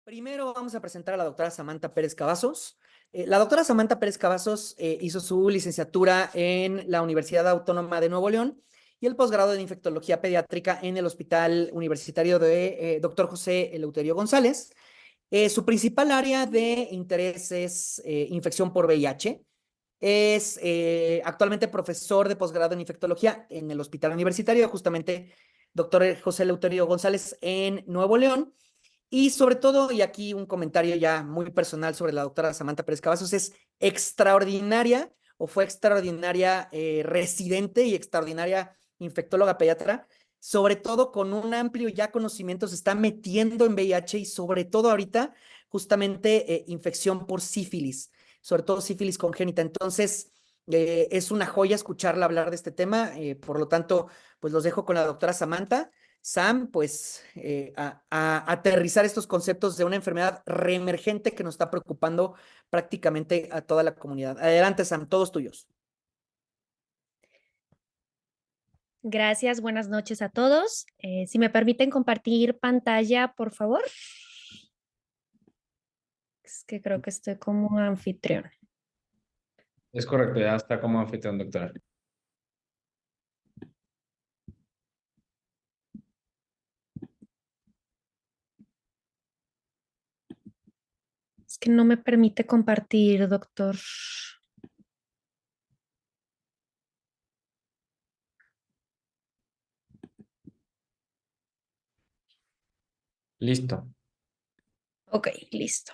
Primero vamos a presentar a la doctora Samantha Pérez Cavazos. La doctora Samantha Pérez Cavazos hizo su licenciatura en la Universidad Autónoma de Nuevo León y el posgrado en infectología pediátrica en el Hospital Universitario de Dr. José Eleuterio González. Su principal área de interés es infección por VIH. Es actualmente profesor de posgrado en infectología en el Hospital Universitario, justamente Dr. José Eleuterio González en Nuevo León. Y sobre todo, y aquí un comentario ya muy personal sobre la doctora Samantha Pérez Cavazos, es extraordinaria o fue extraordinaria residente y extraordinaria infectóloga pediatra, sobre todo con un amplio ya conocimiento, se está metiendo en VIH y sobre todo ahorita justamente infección por sífilis, sobre todo sífilis congénita. Entonces, es una joya escucharla hablar de este tema, por lo tanto, pues los dejo con la doctora Samantha. Sam, pues a aterrizar estos conceptos de una enfermedad reemergente que nos está preocupando prácticamente a toda la comunidad. Adelante, Sam, todos tuyos. Gracias, buenas noches a todos. Si me permiten compartir pantalla, por favor. Es que creo que estoy como anfitrión. Es correcto, ya está como anfitrión, doctora. Es que no me permite compartir, doctor. Listo. Ok, listo.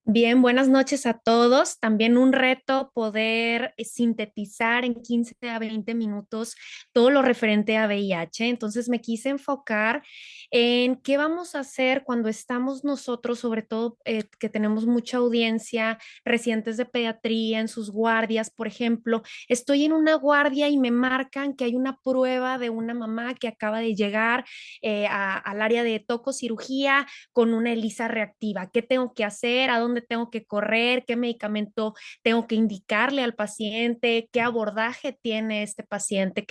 Bien, buenas noches a todos. También un reto poder sintetizar en 15 a 20 minutos todo lo referente a VIH. Entonces me quise enfocar en qué vamos a hacer cuando estamos nosotros, sobre todo que tenemos mucha audiencia, residentes de pediatría en sus guardias, por ejemplo. Estoy en una guardia y me marcan que hay una prueba de una mamá que acaba de llegar al área de tococirugía con una ELISA reactiva. ¿Qué tengo que hacer? ¿A dónde tengo que correr? ¿Qué medicamento tengo que indicarle al paciente? ¿Qué abordaje tiene este paciente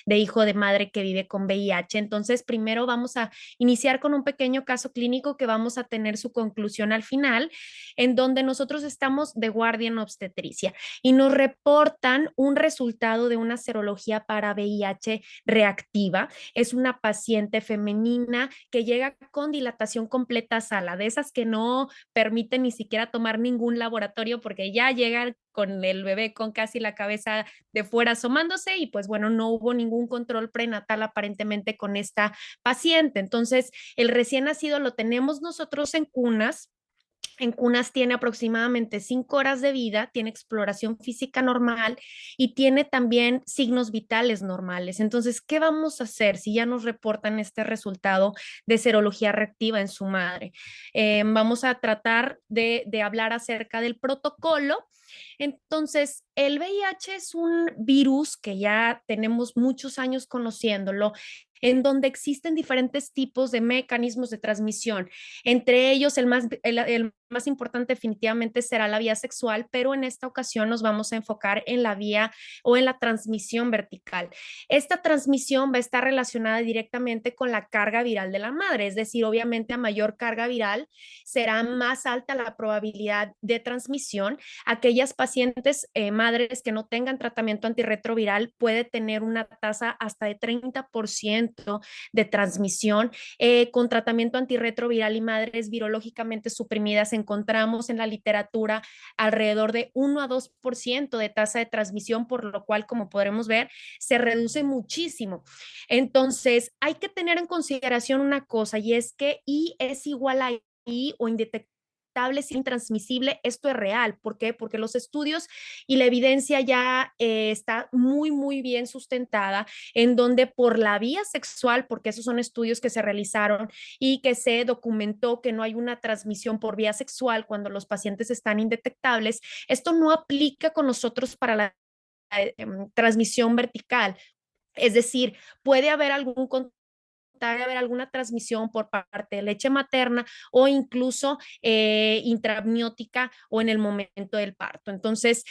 de hijo de madre que vive con VIH? Entonces, primero vamos a iniciar con un pequeño caso clínico que vamos a tener su conclusión al final, en donde nosotros estamos de guardia en obstetricia y nos reportan un resultado de una serología para VIH reactiva. Es una paciente femenina que llega con dilatación completa sala, de esas que no permiten ni siquiera tomar ningún laboratorio porque ya llegan con el bebé con casi la cabeza de fuera asomándose y pues bueno, no hubo ningún control prenatal aparentemente con esta paciente. Entonces, el recién nacido lo tenemos nosotros en cunas. En cunas tiene aproximadamente 5 horas de vida, tiene exploración física normal y tiene también signos vitales normales. Entonces, ¿qué vamos a hacer si ya nos reportan este resultado de serología reactiva en su madre? Vamos a tratar de hablar acerca del protocolo. Entonces, el VIH es un virus que ya tenemos muchos años conociéndolo, en donde existen diferentes tipos de mecanismos de transmisión. Entre ellos, el más importante definitivamente será la vía sexual, pero en esta ocasión nos vamos a enfocar en la vía o en la transmisión vertical. Esta transmisión va a estar relacionada directamente con la carga viral de la madre, es decir, obviamente a mayor carga viral será más alta la probabilidad de transmisión. Aquellas pacientes madres que no tengan tratamiento antirretroviral puede tener una tasa hasta de 30% de transmisión. Con tratamiento antirretroviral y madres virológicamente suprimidas encontramos en la literatura alrededor de 1 a 2% de tasa de transmisión, por lo cual, como podremos ver, se reduce muchísimo. Entonces, hay que tener en consideración una cosa y es que I es igual a I o indetectable es intransmisible. Esto es real. ¿Por qué? Porque los estudios y la evidencia ya está muy, muy bien sustentada, en donde por la vía sexual, porque esos son estudios que se realizaron y que se documentó que no hay una transmisión por vía sexual cuando los pacientes están indetectables, esto no aplica con nosotros para la transmisión vertical. Es decir, puede haber algún haber alguna transmisión por parte de leche materna o incluso intramniótica o en el momento del parto. Entonces,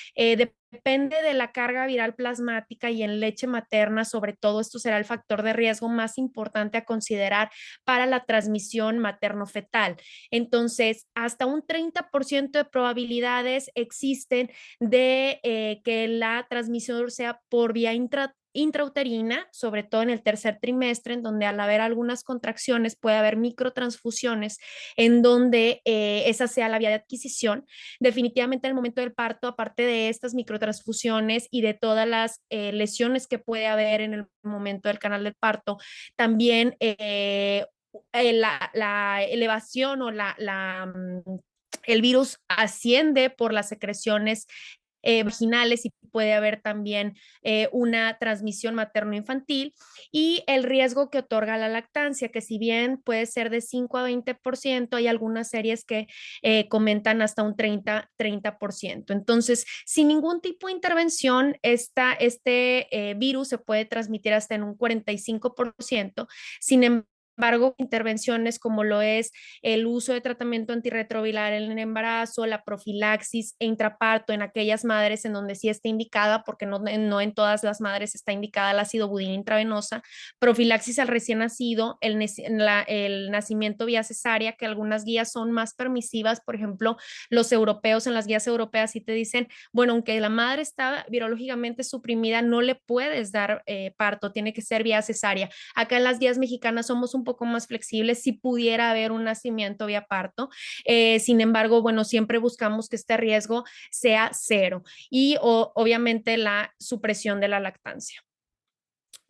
depende de la carga viral plasmática y en leche materna, sobre todo, esto será el factor de riesgo más importante a considerar para la transmisión materno-fetal. Entonces, hasta un 30% de probabilidades existen de que la transmisión sea por vía intrauterina, sobre todo en el tercer trimestre, en donde al haber algunas contracciones puede haber microtransfusiones, en donde esa sea la vía de adquisición. Definitivamente en el momento del parto, aparte de estas microtransfusiones y de todas las lesiones que puede haber en el momento del canal del parto, también la elevación o el virus asciende por las secreciones vaginales y puede haber también una transmisión materno-infantil y el riesgo que otorga la lactancia, que si bien puede ser de 5 a 20%, hay algunas series que comentan hasta un 30%. Entonces, sin ningún tipo de intervención, este virus se puede transmitir hasta en un 45%. Sin embargo, intervenciones como lo es el uso de tratamiento antirretroviral en el embarazo, la profilaxis e intraparto en aquellas madres en donde sí está indicada, porque no en todas las madres está indicada la acidobudina intravenosa, profilaxis al recién nacido, el nacimiento vía cesárea, que algunas guías son más permisivas, por ejemplo, los europeos, en las guías europeas sí te dicen, bueno, aunque la madre está virológicamente suprimida, no le puedes dar parto, tiene que ser vía cesárea. Acá en las guías mexicanas somos un poco más flexibles si pudiera haber un nacimiento vía parto. Sin embargo, bueno, siempre buscamos que este riesgo sea cero y obviamente la supresión de la lactancia.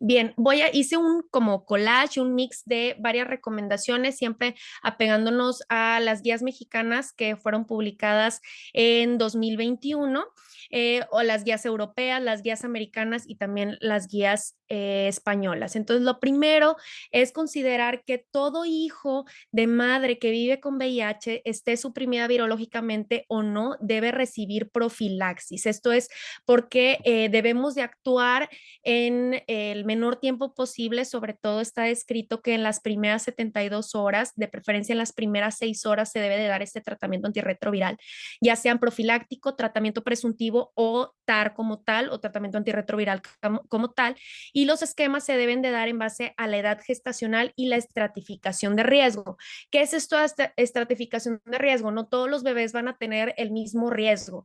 Bien, hice un como collage, un mix de varias recomendaciones, siempre apegándonos a las guías mexicanas que fueron publicadas en 2021, o las guías europeas, las guías americanas y también las guías españolas. Entonces, lo primero es considerar que todo hijo de madre que vive con VIH, esté suprimida virológicamente o no, debe recibir profilaxis. Esto es porque debemos de actuar en el menor tiempo posible. Sobre todo está escrito que en las primeras 72 horas, de preferencia en las primeras 6 horas, se debe de dar este tratamiento antirretroviral, ya sean profiláctico, tratamiento presuntivo o TAR como tal, o tratamiento antirretroviral como tal, y los esquemas se deben de dar en base a la edad gestacional y la estratificación de riesgo. ¿Qué es esto de estratificación de riesgo? No todos los bebés van a tener el mismo riesgo.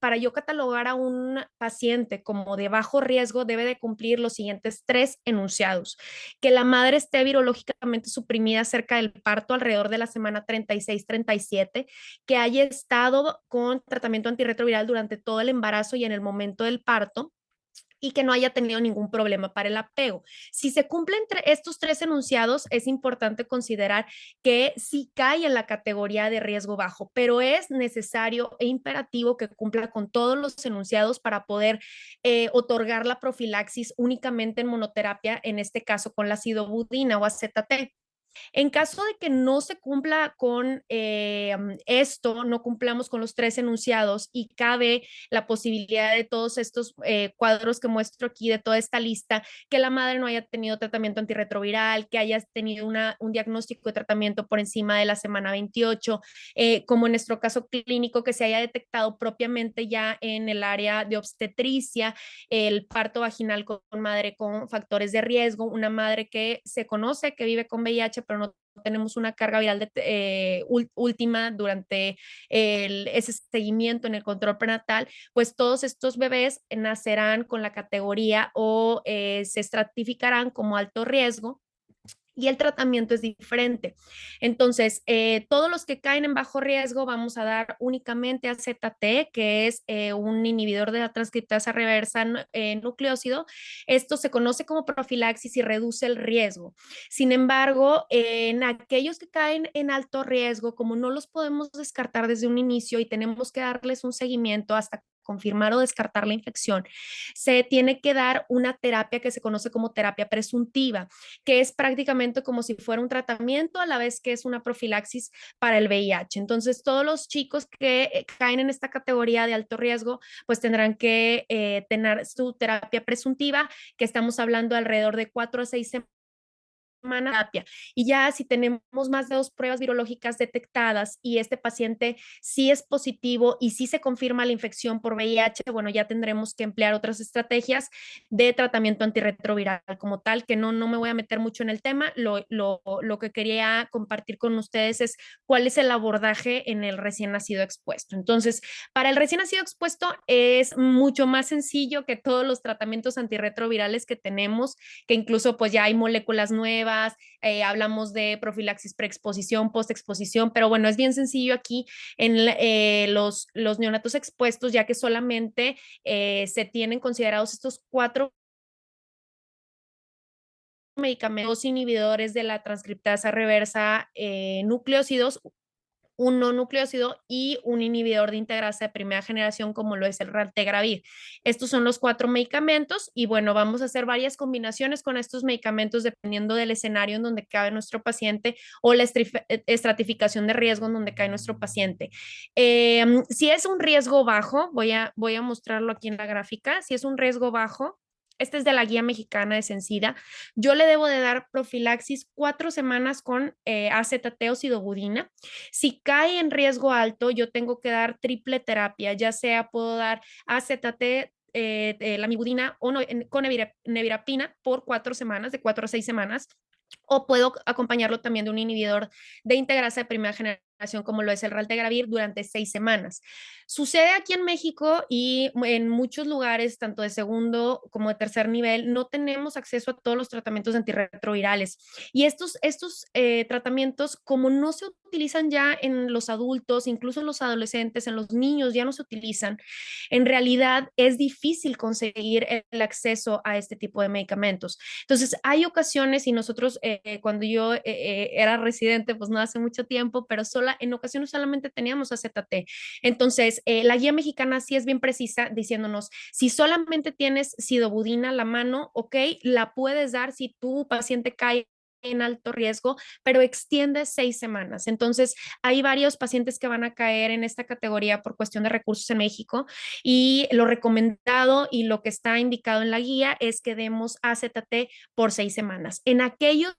Para yo catalogar a un paciente como de bajo riesgo, debe de cumplir los siguientes 3 enunciados: que la madre esté virológicamente suprimida cerca del parto, alrededor de la semana 36-37, que haya estado con tratamiento antirretroviral durante todo el embarazo y en el momento del parto, y que no haya tenido ningún problema para el apego. Si se cumplen estos 3 enunciados, es importante considerar que sí cae en la categoría de riesgo bajo, pero es necesario e imperativo que cumpla con todos los enunciados para poder otorgar la profilaxis únicamente en monoterapia, en este caso con la acidobudina o AZT. En caso de que no se cumpla con esto, no cumplamos con los 3 enunciados y cabe la posibilidad de todos estos cuadros que muestro aquí, de toda esta lista, que la madre no haya tenido tratamiento antirretroviral, que haya tenido un diagnóstico de tratamiento por encima de la semana 28, como en nuestro caso clínico, que se haya detectado propiamente ya en el área de obstetricia, el parto vaginal con madre con factores de riesgo, una madre que se conoce que vive con VIH, pero no tenemos una carga viral última durante ese seguimiento en el control prenatal, pues todos estos bebés nacerán con la categoría o se estratificarán como alto riesgo, y el tratamiento es diferente. Entonces, todos los que caen en bajo riesgo vamos a dar únicamente AZT, que es un inhibidor de la transcriptasa reversa nucleócido. Esto se conoce como profilaxis y reduce el riesgo. Sin embargo, en aquellos que caen en alto riesgo, como no los podemos descartar desde un inicio y tenemos que darles un seguimiento hasta confirmar o descartar la infección, se tiene que dar una terapia que se conoce como terapia presuntiva, que es prácticamente como si fuera un tratamiento a la vez que es una profilaxis para el VIH. Entonces, todos los chicos que caen en esta categoría de alto riesgo, pues tendrán que tener su terapia presuntiva, que estamos hablando alrededor de 4 a 6 semanas terapia. Y ya si tenemos más de 2 pruebas virológicas detectadas y este paciente sí es positivo y sí se confirma la infección por VIH, bueno, ya tendremos que emplear otras estrategias de tratamiento antirretroviral como tal, que no me voy a meter mucho en el tema. Lo que quería compartir con ustedes es cuál es el abordaje en el recién nacido expuesto. Entonces, para el recién nacido expuesto es mucho más sencillo que todos los tratamientos antirretrovirales que tenemos, que incluso pues ya hay moléculas nuevas, hablamos de profilaxis preexposición, postexposición, pero bueno, es bien sencillo aquí en los neonatos expuestos, ya que solamente se tienen considerados estos 4 medicamentos inhibidores de la transcriptasa reversa nucleócidos, un no nucleócido y un inhibidor de integrasa de primera generación como lo es el raltegravir. Estos son los 4 medicamentos y bueno, vamos a hacer varias combinaciones con estos medicamentos dependiendo del escenario en donde cabe nuestro paciente o la estratificación de riesgo en donde cae nuestro paciente. Si es un riesgo bajo, voy a mostrarlo aquí en la gráfica, si es un riesgo bajo, este es de la guía mexicana de Sencida. Yo le debo de dar profilaxis 4 semanas con AZT o sidobudina. Si cae en riesgo alto, yo tengo que dar triple terapia, ya sea puedo dar AZT, la mibudina o no, con nevirapina por 4 semanas, de 4 a 6 semanas, o puedo acompañarlo también de un inhibidor de integrasa de primera generación como lo es el raltegravir durante 6 semanas. Sucede aquí en México y en muchos lugares, tanto de segundo como de tercer nivel, no tenemos acceso a todos los tratamientos antirretrovirales. Y estos tratamientos, como no se utilizan ya en los adultos, incluso en los adolescentes, en los niños ya no se utilizan, en realidad es difícil conseguir el acceso a este tipo de medicamentos. Entonces, hay ocasiones, y nosotros cuando yo era residente, pues no hace mucho tiempo, pero en ocasiones solamente teníamos AZT. Entonces, la guía mexicana sí es bien precisa diciéndonos, si solamente tienes sidobudina a la mano, ok, la puedes dar si tu paciente cae en alto riesgo, pero extiende 6 semanas. Entonces, hay varios pacientes que van a caer en esta categoría por cuestión de recursos en México y lo recomendado y lo que está indicado en la guía es que demos AZT por 6 semanas. En aquellos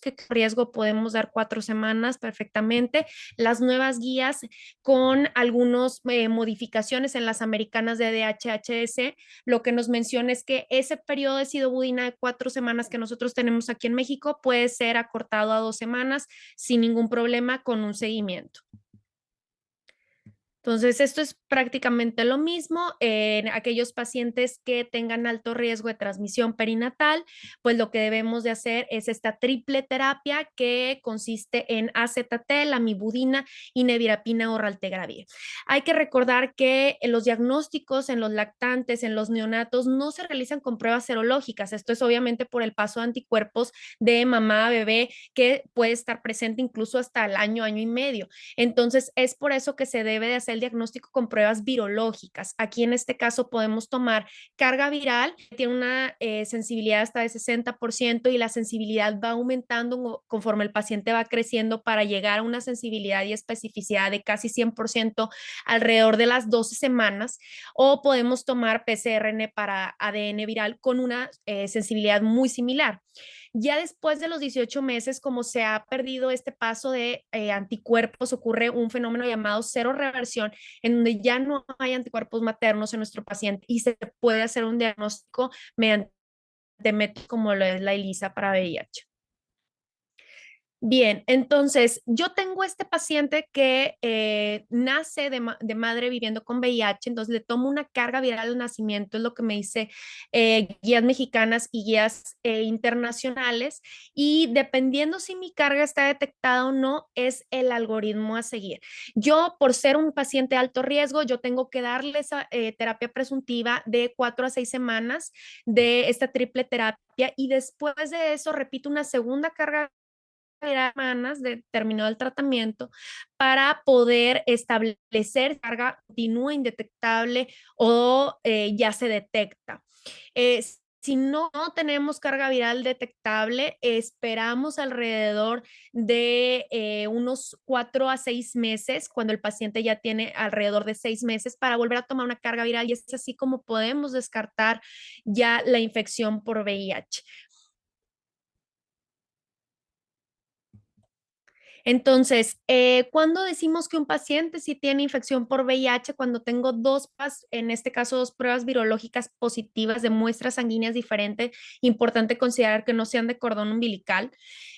que riesgo podemos dar 4 semanas perfectamente. Las nuevas guías con algunas modificaciones en las americanas de DHHS, lo que nos menciona es que ese periodo de sidobudina de 4 semanas que nosotros tenemos aquí en México puede ser acortado a 2 semanas sin ningún problema con un seguimiento. Entonces, esto es prácticamente lo mismo en aquellos pacientes que tengan alto riesgo de transmisión perinatal, pues lo que debemos de hacer es esta triple terapia que consiste en AZT, lamivudina y nevirapina o raltegravir. Hay que recordar que los diagnósticos en los lactantes, en los neonatos, no se realizan con pruebas serológicas. Esto es obviamente por el paso de anticuerpos de mamá a bebé que puede estar presente incluso hasta el año, año y medio. Entonces, es por eso que se debe de hacer el diagnóstico con pruebas virológicas. Aquí en este caso podemos tomar carga viral, que tiene una sensibilidad hasta de 60% y la sensibilidad va aumentando conforme el paciente va creciendo para llegar a una sensibilidad y especificidad de casi 100% alrededor de las 12 semanas, o podemos tomar PCR para ADN viral con una sensibilidad muy similar. Ya después de los 18 meses, como se ha perdido este paso de anticuerpos, ocurre un fenómeno llamado cero reversión, en donde ya no hay anticuerpos maternos en nuestro paciente y se puede hacer un diagnóstico mediante métodos como lo es la ELISA para VIH. Bien, entonces yo tengo este paciente que nace de madre viviendo con VIH, entonces le tomo una carga viral al nacimiento, es lo que me dice guías mexicanas y guías internacionales, y dependiendo si mi carga está detectada o no, es el algoritmo a seguir. Yo, por ser un paciente de alto riesgo, yo tengo que darle esa terapia presuntiva de 4 a 6 semanas de esta triple terapia y después de eso repito una segunda carga semanas de terminado el tratamiento para poder establecer si carga continúa indetectable o ya se detecta. Si no tenemos carga viral detectable, esperamos alrededor de unos 4 a 6 meses, cuando el paciente ya tiene alrededor de 6 meses, para volver a tomar una carga viral y es así como podemos descartar ya la infección por VIH. Entonces, ¿cuándo decimos que un paciente sí tiene infección por VIH? Cuando tengo en este caso, dos pruebas virológicas positivas de muestras sanguíneas diferentes, importante considerar que no sean de cordón umbilical.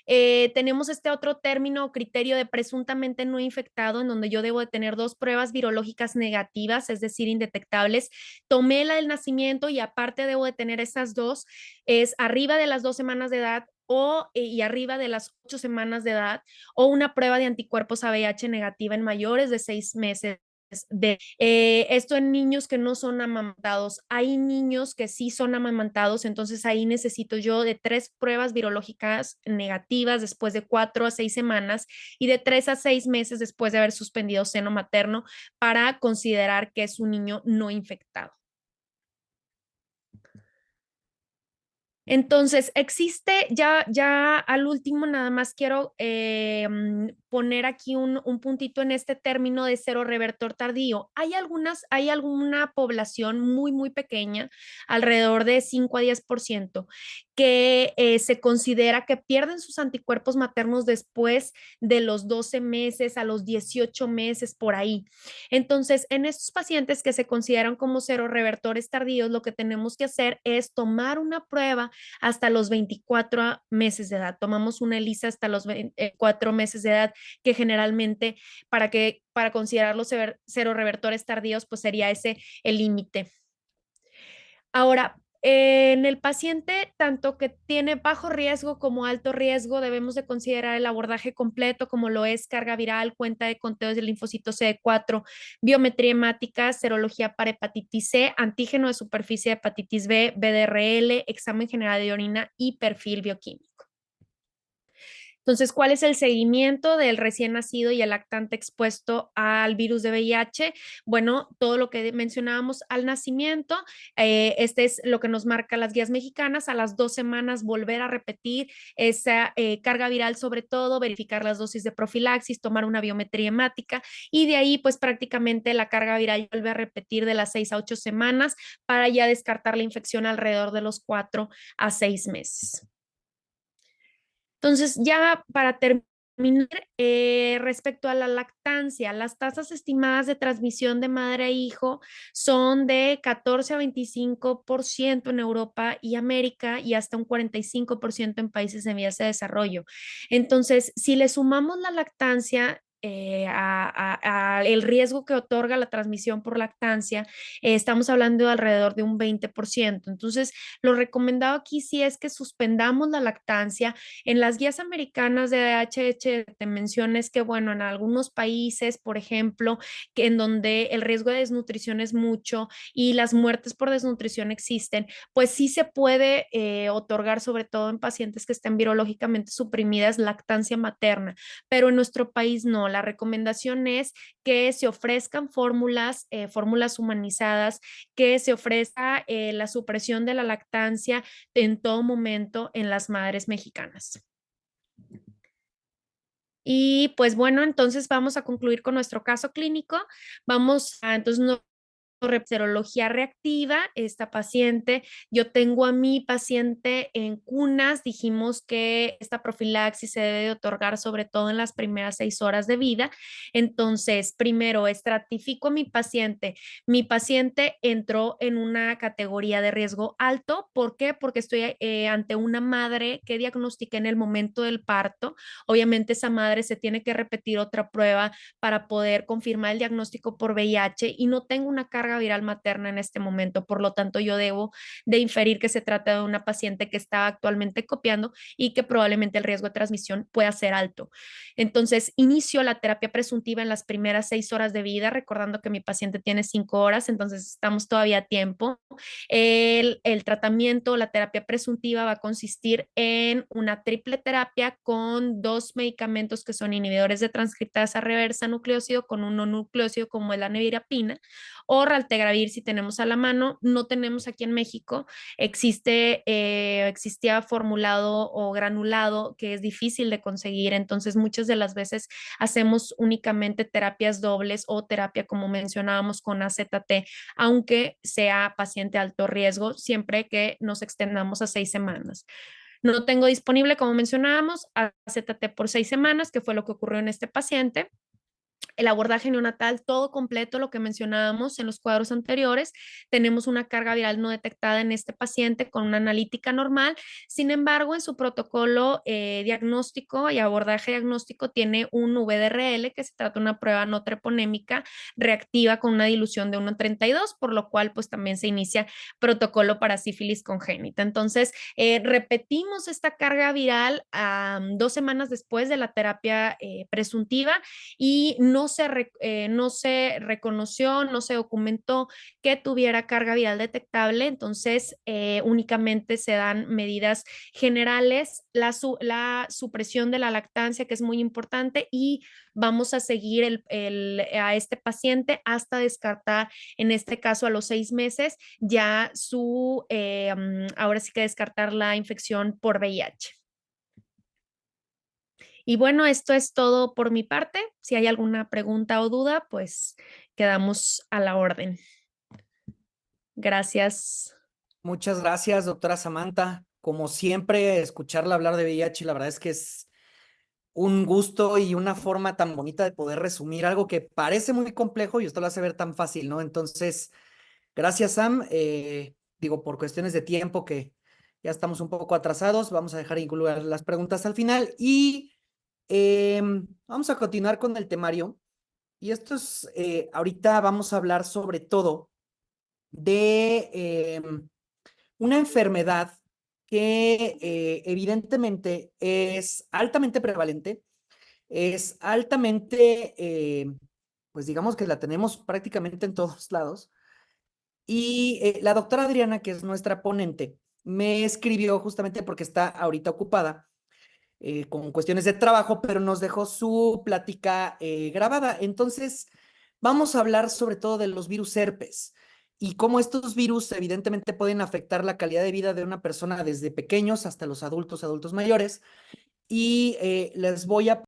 Tenemos este otro término o criterio de presuntamente no infectado, en donde yo debo de tener dos pruebas virológicas negativas, es decir, indetectables. Tomé la del nacimiento y aparte debo de tener esas dos, es arriba de las 2 semanas de edad y arriba de las 8 semanas de edad, o una prueba de anticuerpos a VIH negativa en mayores de 6 meses. Esto en niños que no son amamantados. Hay niños que sí son amamantados, entonces ahí necesito yo de 3 pruebas virológicas negativas después de 4 a 6 semanas y de 3 a 6 meses después de haber suspendido seno materno para considerar que es un niño no infectado. Entonces, existe ya al último, nada más quiero poner aquí un puntito en este término de serorevertor tardío. Hay alguna población muy pequeña, alrededor de 5 a 10%, que se considera que pierden sus anticuerpos maternos después de los 12 meses a los 18 meses por ahí. Entonces, en estos pacientes que se consideran como serorevertores tardíos, lo que tenemos que hacer es tomar una prueba hasta los 24 meses de edad. Tomamos una ELISA hasta los 24 meses de edad, que generalmente para considerar los serorevertores tardíos, pues sería ese el límite. Ahora, en el paciente, tanto que tiene bajo riesgo como alto riesgo, debemos de considerar el abordaje completo, como lo es carga viral, cuenta de conteos del linfocito CD4, biometría hemática, serología para hepatitis C, antígeno de superficie de hepatitis B, BDRL, examen general de orina y perfil bioquímico. Entonces, ¿cuál es el seguimiento del recién nacido y el lactante expuesto al virus de VIH? Bueno, todo lo que mencionábamos al nacimiento, este es lo que nos marca las guías mexicanas, a las 2 semanas volver a repetir esa carga viral, sobre todo, verificar las dosis de profilaxis, tomar una biometría hemática y de ahí pues prácticamente la carga viral vuelve a repetir de las 6 a 8 semanas para ya descartar la infección alrededor de los 4 a 6 meses. Entonces, ya para terminar, respecto a la lactancia, las tasas estimadas de transmisión de madre a hijo son de 14 a 25% en Europa y América y hasta un 45% en países en vías de desarrollo. Entonces, si le sumamos la lactancia, a el riesgo que otorga la transmisión por lactancia, estamos hablando de alrededor de un 20%. Entonces, lo recomendado aquí sí es que suspendamos la lactancia. En las guías americanas de AHH te menciones que, bueno, en algunos países, por ejemplo, que en donde el riesgo de desnutrición es mucho y las muertes por desnutrición existen, pues sí se puede otorgar, sobre todo en pacientes que estén virológicamente suprimidas, lactancia materna, pero en nuestro país no. La recomendación es que se ofrezcan fórmulas humanizadas, que se ofrezca la supresión de la lactancia en todo momento en las madres mexicanas. Y pues bueno, entonces vamos a concluir con nuestro caso clínico. Entonces serología reactiva, esta paciente, yo tengo a mi paciente en cunas, dijimos que esta profilaxis se debe de otorgar sobre todo en las primeras 6 horas de vida. Entonces, primero estratifico a mi paciente entró en una categoría de riesgo alto. ¿Por qué? Porque estoy ante una madre que diagnostiqué en el momento del parto. Obviamente esa madre se tiene que repetir otra prueba para poder confirmar el diagnóstico por VIH y no tengo una carga viral materna en este momento. Por lo tanto, yo debo de inferir que se trata de una paciente que está actualmente copiando y que probablemente el riesgo de transmisión pueda ser alto. Entonces, inicio la terapia presuntiva en las primeras 6 horas de vida, recordando que mi paciente tiene 5 horas, entonces estamos todavía a tiempo. El tratamiento, la terapia presuntiva va a consistir en una triple terapia con 2 medicamentos que son inhibidores de transcriptasa reversa nucleócido con un no nucleócido como es la nevirapina o raltegravir si tenemos a la mano. No tenemos aquí en México, existía formulado o granulado que es difícil de conseguir, entonces muchas de las veces hacemos únicamente terapias dobles o terapia como mencionábamos con AZT, aunque sea paciente alto riesgo, siempre que nos extendamos a 6 semanas. No tengo disponible, como mencionábamos, AZT por 6 semanas, que fue lo que ocurrió en este paciente. El abordaje neonatal, todo completo, lo que mencionábamos en los cuadros anteriores. Tenemos una carga viral no detectada en este paciente con una analítica normal. Sin embargo, en su protocolo diagnóstico y abordaje diagnóstico tiene un VDRL, que se trata de una prueba no treponémica reactiva con una dilución de 1,32, por lo cual pues también se inicia protocolo para sífilis congénita. Entonces, repetimos esta carga viral 2 semanas después de la terapia presuntiva y no se reconoció, no se documentó que tuviera carga viral detectable, entonces únicamente se dan medidas generales, la supresión de la lactancia, que es muy importante, y vamos a seguir a este paciente hasta descartar, en este caso a los 6 meses, ya ahora sí que descartar la infección por VIH. Y bueno, esto es todo por mi parte. Si hay alguna pregunta o duda, pues quedamos a la orden. Gracias. Muchas gracias, doctora Samantha. Como siempre, escucharla hablar de VIH, la verdad es que es un gusto y una forma tan bonita de poder resumir algo que parece muy complejo y usted lo hace ver tan fácil, ¿no? Entonces, gracias, Sam. Digo, por cuestiones de tiempo que ya estamos un poco atrasados, vamos a dejar incluir las preguntas al final y vamos a continuar con el temario. Y esto es, ahorita vamos a hablar sobre todo de una enfermedad que evidentemente es altamente prevalente, es altamente, pues digamos que la tenemos prácticamente en todos lados. Y la doctora Adriana, que es nuestra ponente, me escribió justamente porque está ahorita ocupada con cuestiones de trabajo, pero nos dejó su plática grabada. Entonces, vamos a hablar sobre todo de los virus herpes y cómo estos virus evidentemente pueden afectar la calidad de vida de una persona desde pequeños hasta los adultos mayores. Y les voy a